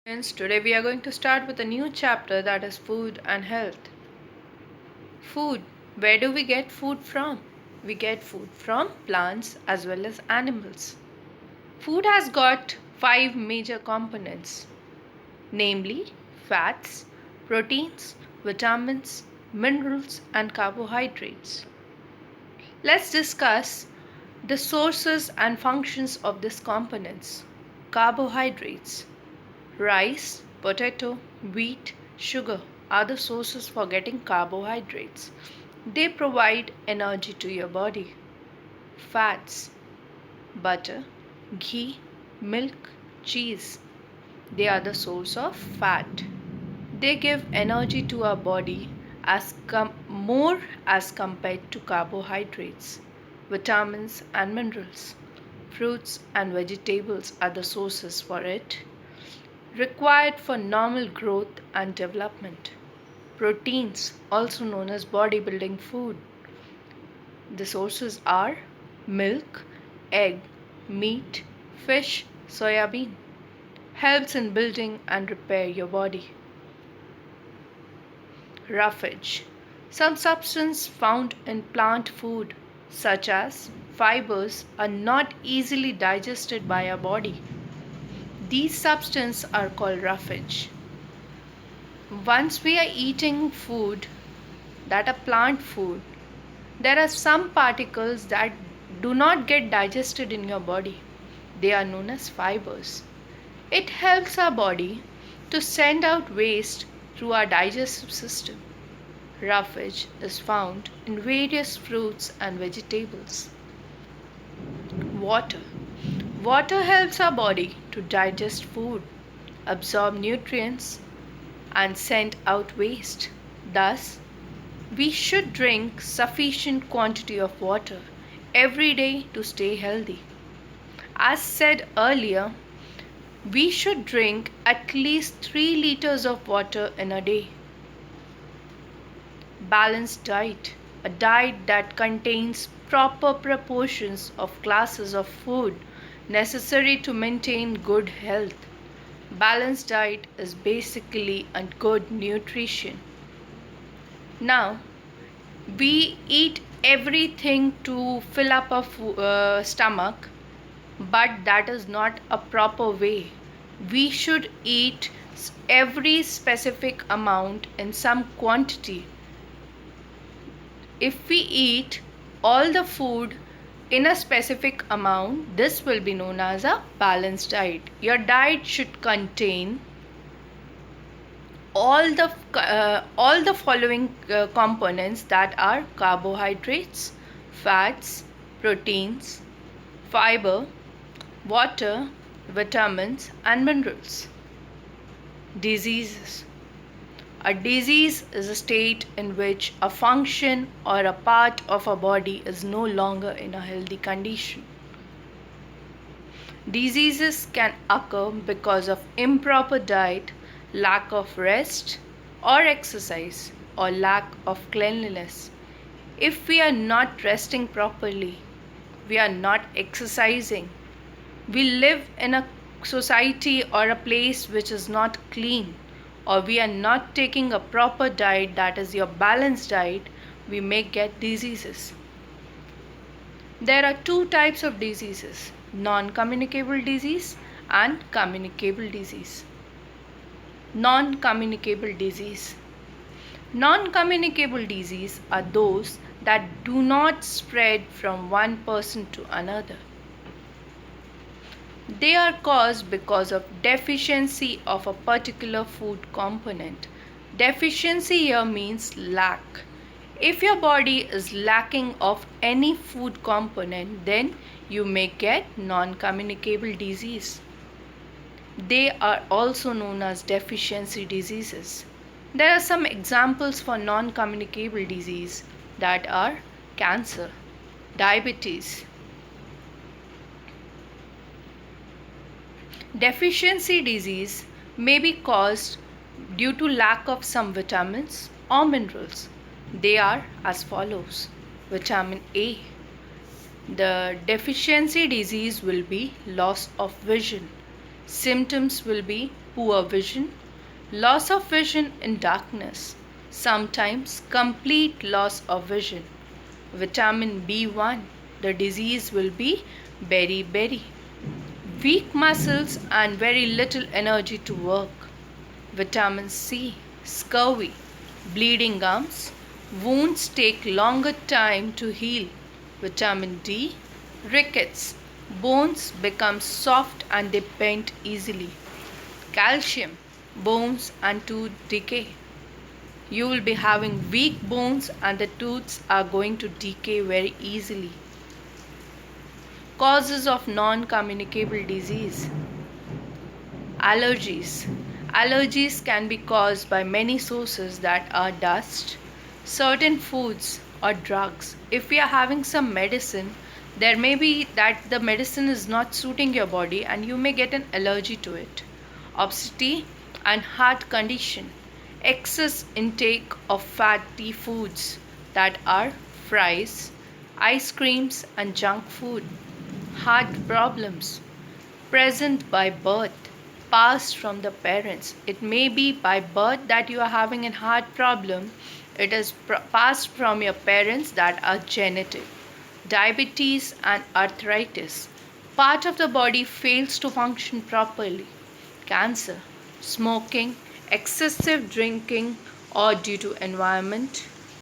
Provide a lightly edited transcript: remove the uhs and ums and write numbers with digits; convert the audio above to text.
Friends, today we are going to start with a new chapter that is food and health. Food. Where do we get food from? We get food from plants as well as animals. Food has got five major components, namely fats, proteins, vitamins, minerals, and carbohydrates. Let's discuss the sources and functions of these components. Carbohydrates. Rice, potato, wheat, sugar are the sources for getting carbohydrates. They provide energy to your body. Fats, butter, ghee, milk, cheese. They are the source of fat. They give energy to our body more as compared to carbohydrates. Vitamins and minerals. Fruits and vegetables are the sources for it required for normal growth and development. Proteins, also known as bodybuilding food. The sources are milk, egg, meat, fish, soya bean. Helps in building and repair your body. Roughage. Some substance found in plant food, such as fibers, are not easily digested by our body. These substances are called roughage. Once we are eating food that are plant food, there are some particles that do not get digested in your body. They are known as fibers. It helps our body to send out waste through our digestive system. Roughage is found in various fruits and vegetables. Water. Water helps our body to digest food, absorb nutrients, and send out waste. Thus, we should drink sufficient quantity of water every day to stay healthy. As said earlier, we should drink at least 3 liters of water in a day. Balanced diet, a diet that contains proper proportions of classes of food necessary to maintain good health. Balanced diet is basically a good nutrition. Now, we eat everything to fill up our stomach, but that is not a proper way. We should eat every specific amount in some quantity. If we eat all the food in a specific amount, this will be known as a balanced diet. Your diet should contain all the following components, that are carbohydrates, fats, proteins, fiber, water, vitamins, and minerals. Diseases. A disease is a state in which a function or a part of a body is no longer in a healthy condition. Diseases can occur because of improper diet, lack of rest or exercise, or lack of cleanliness. If we are not resting properly, we are not exercising, we live in a society or a place which is not clean, or we are not taking a proper diet, that is your balanced diet, we may get diseases. There are two types of diseases: non-communicable disease and communicable disease. Non-communicable disease. Non-communicable disease are those that do not spread from one person to another. They are caused because of deficiency of a particular food component. Deficiency here means lack. If your body is lacking of any food component, then you may get non-communicable disease. They are also known as deficiency diseases. There are some examples for non-communicable disease, that are cancer, diabetes. Deficiency disease may be caused due to lack of some vitamins or minerals. They are as follows. Vitamin A. The deficiency disease will be loss of vision. Symptoms will be poor vision, loss of vision in darkness, sometimes complete loss of vision. Vitamin B1, the disease will be beriberi. Weak muscles and very little energy to work. Vitamin C, scurvy, bleeding gums, wounds take longer time to heal. Vitamin D, rickets, bones become soft and they bend easily. Calcium, bones and tooth decay. You will be having weak bones and the tooths are going to decay very easily. Causes of non-communicable disease. Allergies. Allergies can be caused by many sources that are dust, certain foods, or drugs. If we are having some medicine, there may be that the medicine is not suiting your body and you may get an allergy to it. Obesity and heart condition. Excess intake of fatty foods that are fries, ice creams, and junk food. Heart problems present by birth, passed from the parents. It may be by birth that you are having a heart problem. It is passed from your parents that are genetic. Diabetes and arthritis. Part of the body fails to function properly. Cancer, smoking, excessive drinking, or due to environment.